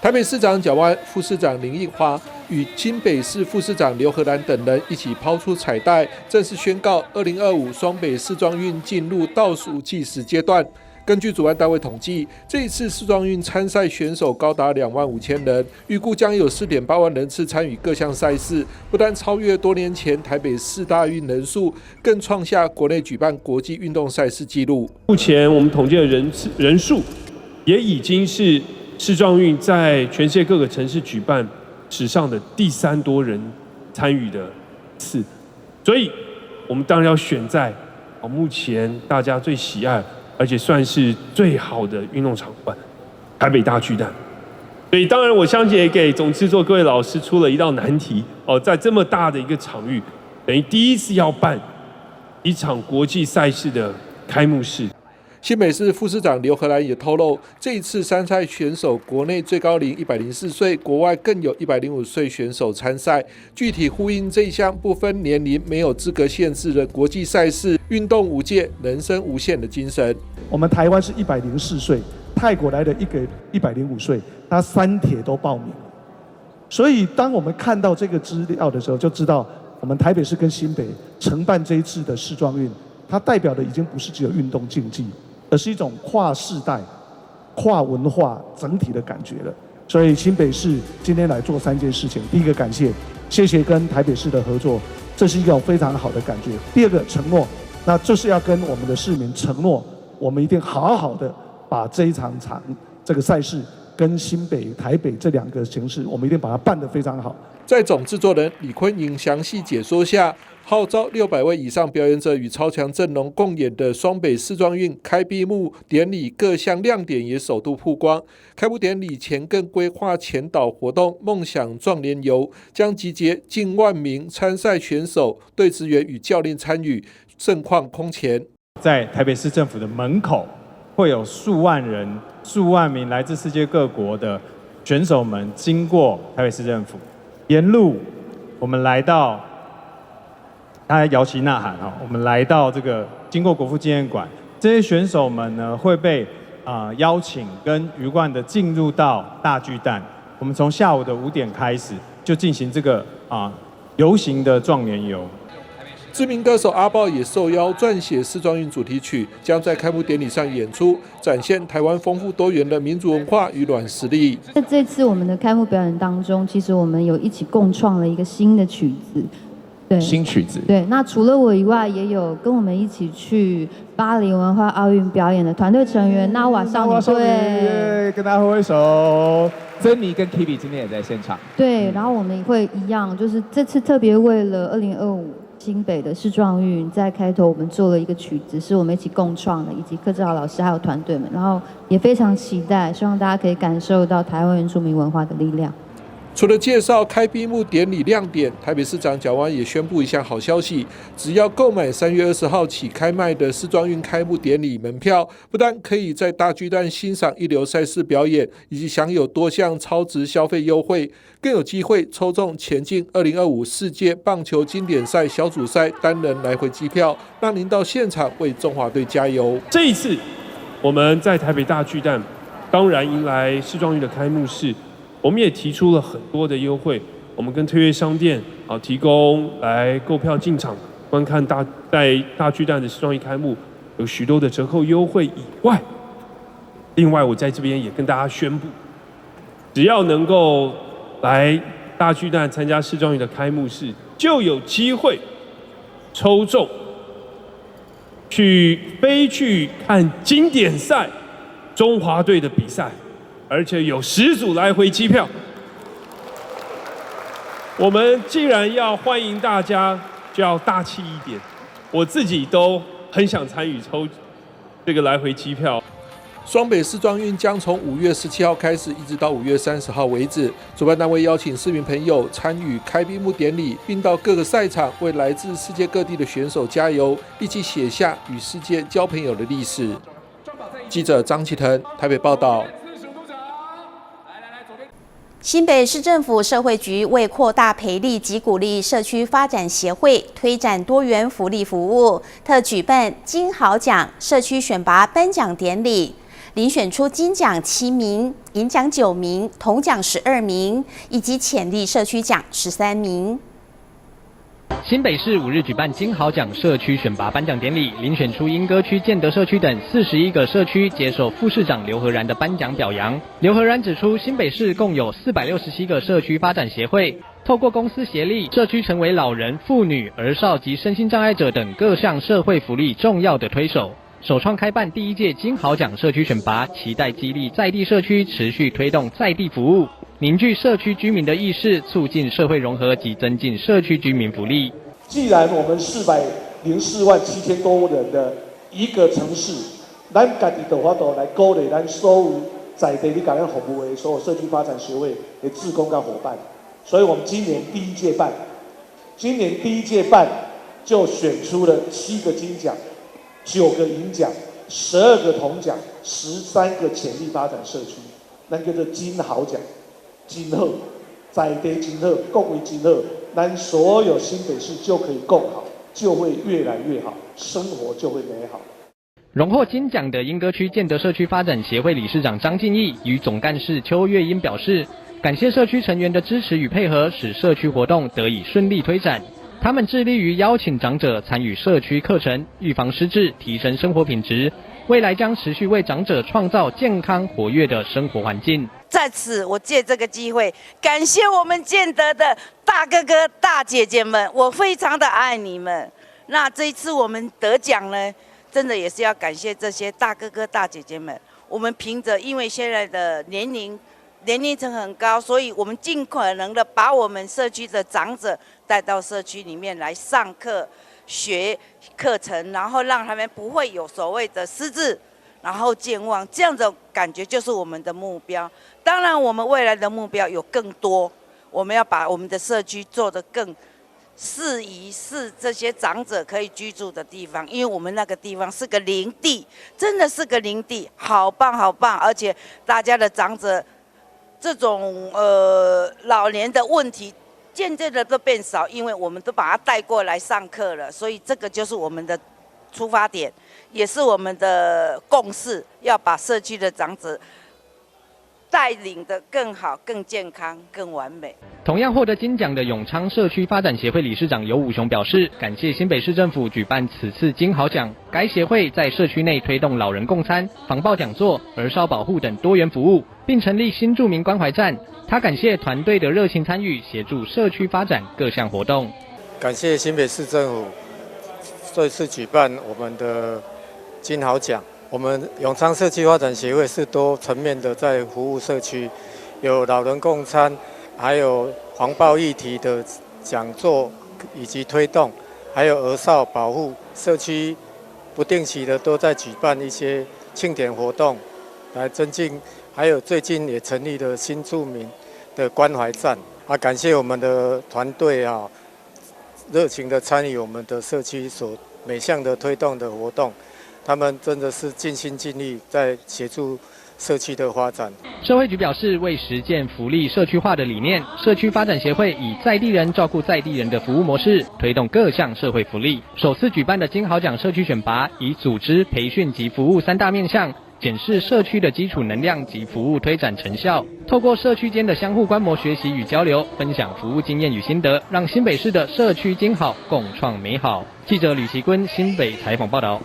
台北市长蒋万安、副市长林奕华与新北市副市长刘荷兰等人一起抛出彩带，正式宣告2025双北世壮运进入倒数计时阶段。根据主办单位统计，这一次世壮运参赛选手高达25000人，预估将有4.8万人次参与各项赛事，不但超越多年前台北市大运人数，更创下国内举办国际运动赛事纪录。目前我们统计的人数也已经是世壮运在全世界各个城市举办史上的第3多人参与的次，所以我们当然要选在目前大家最喜爱而且算是最好的运动场馆——台北大巨蛋。所以当然我相信也给总制作各位老师出了一道难题在这么大的一个场域，等于第一次要办一场国际赛事的开幕式。新北市副市长刘荷兰也透露，这一次参赛选手国内最高龄104岁，国外更有105岁选手参赛，具体呼应这一项不分年龄、没有资格限制的国际赛事，运动无界，人生无限的精神。我们台湾是104岁，泰国来的一个105岁，他3铁都报名了。所以当我们看到这个资料的时候，就知道我们台北市跟新北承办这一次的世壮运，它代表的已经不是只有运动竞技，而是一种跨世代、跨文化整体的感觉了。所以新北市今天来做3件事情：第一个，感谢谢跟台北市的合作，这是一个非常好的感觉；第二个，承诺，那就是要跟我们的市民承诺，我们一定好好的把这一场这个赛事跟新北、台北这2个形式，我们一定把它办得非常好。在总制作人李坤颖详细解说下，号召600位以上表演者与超强阵容共演的双北世壮运开闭幕典礼各项亮点也首度曝光。开幕典礼前更规划前导活动梦想壮年游，将集结近1万名参赛选手、队职员与教练参与，盛况空前。在台北市政府的门口，会有数万人、数万名来自世界各国的选手们经过台北市政府，沿路我们来到。大家摇旗呐喊我们来到这个经过国父纪念馆，这些选手们呢会被邀请跟鱼贯的进入到大巨蛋。我们从下午的5点开始就进行这个游行的壮年游。知名歌手阿爆也受邀撰写世壮运主题曲，将在开幕典礼上演出，展现台湾丰富多元的民族文化与软实力。在这次我们的开幕表演当中，其实我们有一起共创了一个新的曲子。对，新曲子。对，那除了我以外，也有跟我们一起去巴黎文化奥运表演的团队成员纳瓦少女队，跟大家挥手。珍妮跟 Kibi 今天也在现场。对，然后我们也会一样，就是这次特别为了2025新北的世壮运，在开头我们做了一个曲子，是我们一起共创的，以及柯志豪老师还有团队们，然后也非常期待，希望大家可以感受到台湾原住民文化的力量。除了介绍开闭幕典礼亮点，台北市长蒋万安也宣布一项好消息：只要购买3月20号起开卖的世壮运开幕典礼门票，不但可以在大巨蛋欣赏一流赛事表演，以及享有多项超值消费优惠，更有机会抽中前进2025世界棒球经典赛小组赛单人来回机票，让您到现场为中华队加油。这一次我们在台北大巨蛋，当然迎来世壮运的开幕式，我们也提出了很多的优惠。我们跟特约商店提供来购票进场观看在大巨蛋的世壮运开幕，有许多的折扣优惠以外，另外我在这边也跟大家宣布，只要能够来大巨蛋参加世壮运的开幕式，就有机会抽中飞去看经典赛中华队的比赛，而且有10组来回机票。我们既然要欢迎大家，就要大气一点。我自己都很想参与抽这个来回机票。双北世壮运将从5月17号开始，一直到5月30号为止。主办单位邀请市民朋友参与开闭幕典礼，并到各个赛场为来自世界各地的选手加油，一起写下与世界交朋友的历史。记者张启腾台北报道。新北市政府社会局为扩大培力及鼓励社区发展协会推展多元福利服务，特举办金好奖社区选拔颁奖典礼，遴选出金奖7名、银奖9名、铜奖12名，以及潜力社区奖13名。新北市5日举办金好奖社区选拔颁奖典礼，遴选出莺歌区、建德社区等41个社区，接受副市长刘和然的颁奖表扬。刘和然指出，新北市共有467个社区发展协会，透过公私协力，社区成为老人、妇女、儿少及身心障碍者等各项社会福利重要的推手。首创开办第1届金好奖社区选拔，期待激励在地社区持续推动在地服务，凝聚社区居民的意识，促进社会融合及增进社区居民福利。既然我们404万7000多人的一个城市，咱家己就法度来鼓励咱所有在地你甲咱服务的所有社区发展协会的志工跟伙伴，所以我们今年第一届办就选出了7个金奖、9个银奖、12个铜奖、13个潜力发展社区，那叫做金好奖，金好，在地金好，各位金好，咱所有新北市就可以更好，就会越来越好，生活就会美好。荣获金奖的莺歌区建德社区发展协会理事长张敬义与总干事邱月英表示，感谢社区成员的支持与配合，使社区活动得以顺利推展。他们致力于邀请长者参与社区课程，预防失智，提升生活品质。未来将持续为长者创造健康活跃的生活环境。在此，我借这个机会感谢我们建德的大哥哥、大姐姐们，我非常的爱你们。那这一次我们得奖呢，真的也是要感谢这些大哥哥、大姐姐们。我们凭着因为现在的年龄层很高，所以我们尽可能的把我们社区的长者带到社区里面来上课、学课程，然后让他们不会有所谓的失智，然后健忘，这样的感觉就是我们的目标。当然，我们未来的目标有更多，我们要把我们的社区做得更适宜是这些长者可以居住的地方，因为我们那个地方是个林地，真的是个林地，好棒好棒，而且大家的长者这种老年的问题渐渐的都变少，因为我们都把他带过来上课了，所以这个就是我们的出发点，也是我们的共识，要把社区的长者带领得更好、更健康、更完美。同样获得金奖的永昌社区发展协会理事长尤武雄表示，感谢新北市政府举办此次金好奖，该协会在社区内推动老人共餐、防暴讲座、儿少保护等多元服务，并成立新住民关怀站。他感谢团队的热情参与，协助社区发展各项活动。感谢新北市政府这次举办我们的金好奖。我们永昌社区发展协会是多层面的在服务社区，有老人共餐，还有防暴议题的讲座以及推动，还有儿少保护。社区不定期的都在举办一些庆典活动，来增进。还有最近也成立了新住民的关怀站啊，感谢我们的团队啊，热情的参与我们的社区所每项的推动的活动。他们真的是尽心尽力在协助社区的发展。社会局表示，为实践福利社区化的理念，社区发展协会以在地人照顾在地人的服务模式，推动各项社会福利。首次举办的金好奖社区选拔，以组织、培训及服务3大面向，检视社区的基础能量及服务推展成效，透过社区间的相互观摩学习与交流，分享服务经验与心得，让新北市的社区经好，共创美好。记者吕其坤新北采访报道。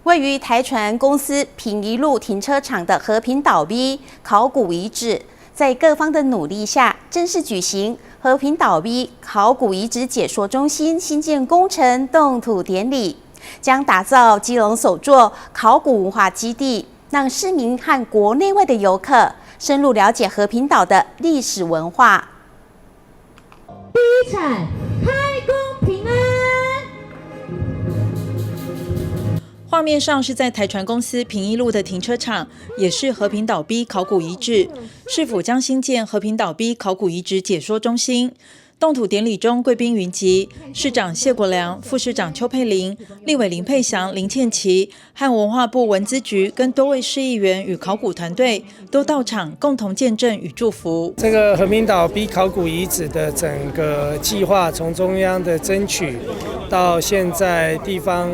位于台船公司平一路停车场的和平岛 B 考古遗址，在各方的努力下，正式举行和平岛 B 考古遗址解说中心新建工程动土典礼，将打造基隆首座考古文化基地，让市民和国内外的游客深入了解和平岛的历史文化。第一场开工平安。画面上是在台船公司平一路的停车场，也是和平岛 B 考古遗址。市府将新建和平岛 B 考古遗址解说中心。动土典礼中，贵宾云集，市长谢国良、副市长邱佩玲、立委林佩祥、林倩琪和文化部文资局跟多位市议员与考古团队都到场，共同见证与祝福。这个和平岛 B 考古遗址的整个计划，从中央的争取到现在地方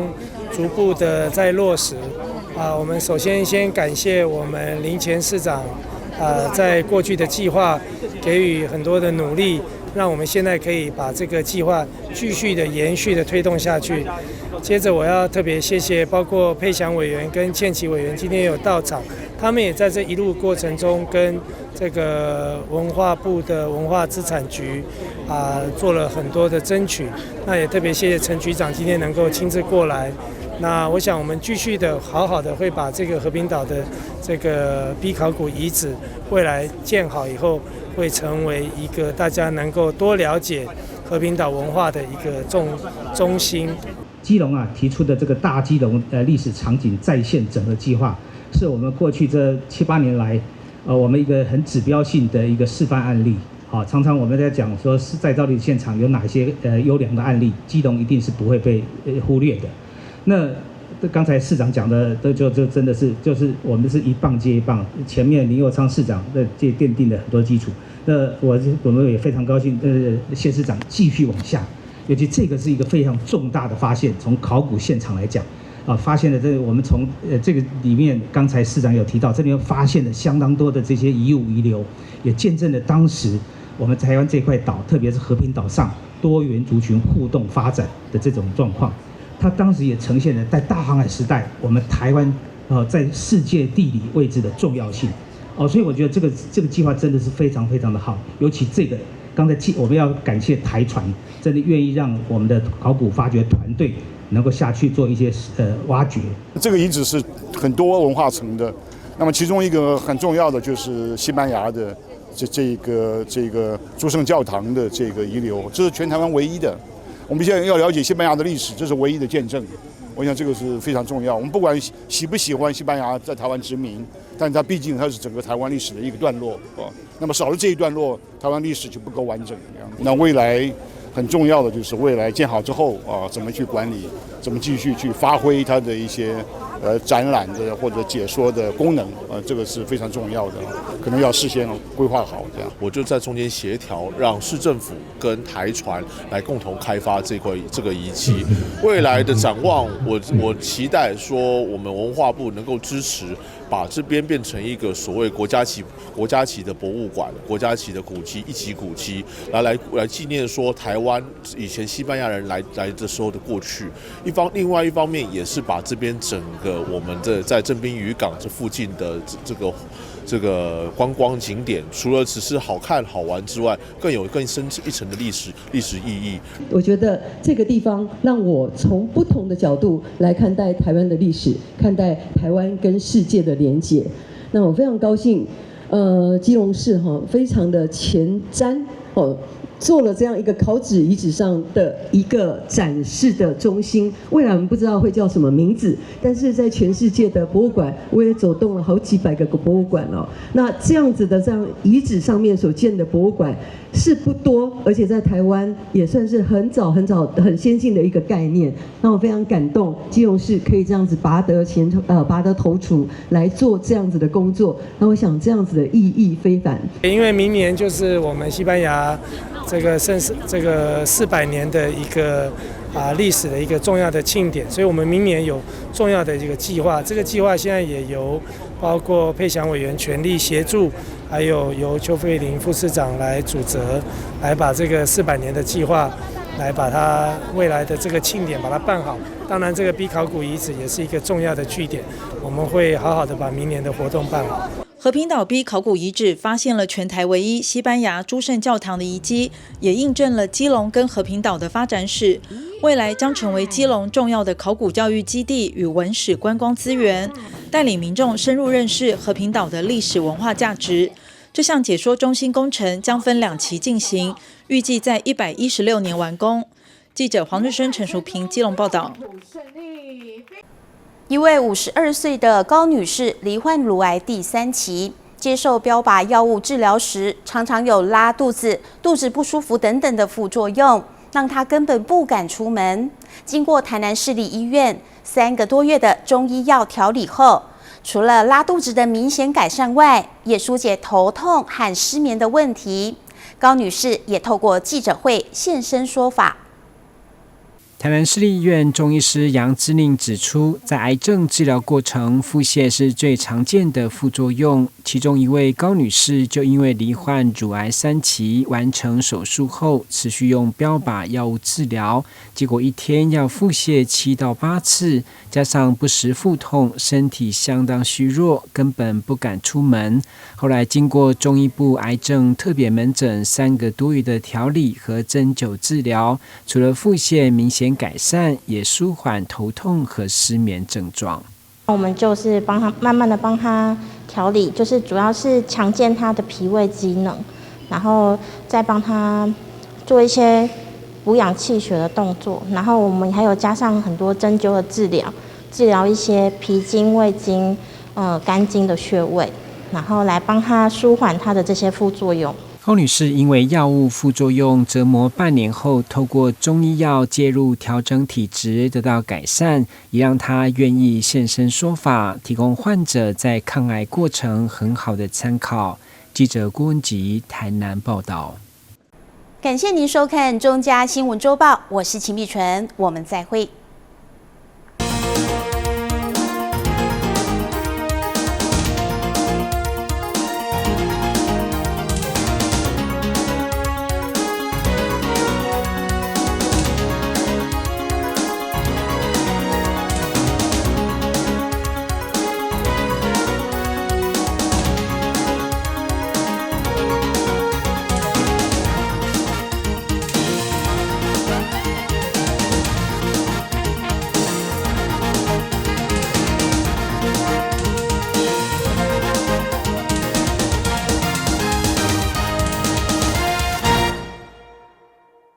逐步的在落实。我们首先感谢我们林前市长，在过去的计划给予很多的努力。让我们现在可以把这个计划继续的延续的推动下去。接着我要特别谢谢包括佩祥委员跟倩琪委员今天有到场，他们也在这一路过程中跟这个文化部的文化资产局做了很多的争取。那也特别谢谢陈局长今天能够亲自过来。那我想我们继续的好好的会把这个和平岛的这个 B 考古遗址未来建好以后，会成为一个大家能够多了解和平岛文化的一个中心。基隆提出的这个大基隆历史场景再现整合计划，是我们过去这7、8年来我们一个很指标性的一个示范案例。常常我们在讲说是再造历史现场有哪些优良的案例，基隆一定是不会被忽略的。那刚才市长讲的，就真的是就是我们是一棒接一棒，前面林右昌市长这奠定了很多基础。那我们也非常高兴，谢市长继续往下，尤其这个是一个非常重大的发现，从考古现场来讲，发现了我们从这个里面，刚才市长有提到，这里面发现了相当多的这些遗物遗留，也见证了当时我们台湾这块岛，特别是和平岛上多元族群互动发展的这种状况。它当时也呈现了在大航海时代，我们台湾在世界地理位置的重要性。所以我觉得这个计划真的是非常非常的好，尤其这个刚才我们要感谢台船，真的愿意让我们的考古发掘团队能够下去做一些挖掘。这个遗址是很多文化层的，那么其中一个很重要的就是西班牙的这个诸圣教堂的这个遗留，这是全台湾唯一的。我们现在要了解西班牙的历史，这是唯一的见证。我想这个是非常重要。我们不管喜不喜欢西班牙在台湾殖民，但它毕竟它是整个台湾历史的一个段落那么少了这一段落，台湾历史就不够完整。那未来很重要的就是未来建好之后怎么去管理，怎么继续去发挥它的一些展览的或者解说的功能这个是非常重要的，可能要事先规划好这样。我就在中间协调，让市政府跟台船来共同开发这个遗迹。未来的展望，我期待说我们文化部能够支持，把这边变成一个所谓国家级的博物馆，国家级的古迹，一级古迹，来纪念说台湾以前西班牙人来的时候的过去。另外一方面也是把这边整个我们的在正滨渔港这附近的这个观光景点，除了只是好看好玩之外，更有更深一层的历史意义。我觉得这个地方让我从不同的角度来看待台湾的历史，看待台湾跟世界的连结。那我非常高兴，基隆市非常的前瞻做了这样一个考古遗址上的一个展示的中心，未来我们不知道会叫什么名字，但是在全世界的博物馆，我也走动了好几百个博物馆那这样子的遗址上面所建的博物馆是不多，而且在台湾也算是很早很先进的一个概念。那我非常感动，基隆市可以这样子拔得头筹来做这样子的工作。那我想这样子的意义非凡。因为明年就是我们西班牙这个400年的一个历史的一个重要的庆典，所以我们明年有重要的一个计划。这个计划现在也由包括佩祥委员全力协助，还有由邱佩玲副市长来主责，来把这个400年的计划，来把它未来的这个庆典把它办好。当然，这个 B 考古遗址也是一个重要的据点，我们会好好的把明年的活动办好。和平岛 B 考古遗址发现了全台唯一西班牙诸圣教堂的遗迹，也印证了基隆跟和平岛的发展史，未来将成为基隆重要的考古教育基地与文史观光资源，带领民众深入认识和平岛的历史文化价值。这项解说中心工程将分2期进行，预计在116年完工。记者黄日升、陈淑平基隆报道。一位52岁的高女士罹患乳癌第3期，接受标靶药物治疗时，常常有拉肚子、肚子不舒服等等的副作用，让她根本不敢出门。经过台南市立医院3个多月的中医药调理后，除了拉肚子的明显改善外，也疏解头痛和失眠的问题。高女士也透过记者会现身说法。台南市立医院中医师杨之令指出，在癌症治疗过程，腹泻是最常见的副作用。其中一位高女士就因为罹患乳癌3期，完成手术后，持续用标靶药物治疗，结果一天要腹泻7到8次，加上不时腹痛，身体相当虚弱，根本不敢出门。后来经过中医部癌症特别门诊3个多月的调理和针灸治疗，除了腹泻明显改善，也舒缓头痛和失眠症状。我们就是帮他慢慢的帮他调理，就是主要是强健他的脾胃机能，然后再帮他做一些补养气血的动作，然后我们还有加上很多针灸的治疗一些脾经、胃经、肝经的穴位，然后来帮他舒缓他的这些副作用。高女士因为药物副作用折磨半年后，透过中医药介入调整体质得到改善，也让她愿意现身说法，提供患者在抗癌过程很好的参考。记者郭文吉台南报道。感谢您收看中嘉新闻周报，我是秦碧纯，我们再会。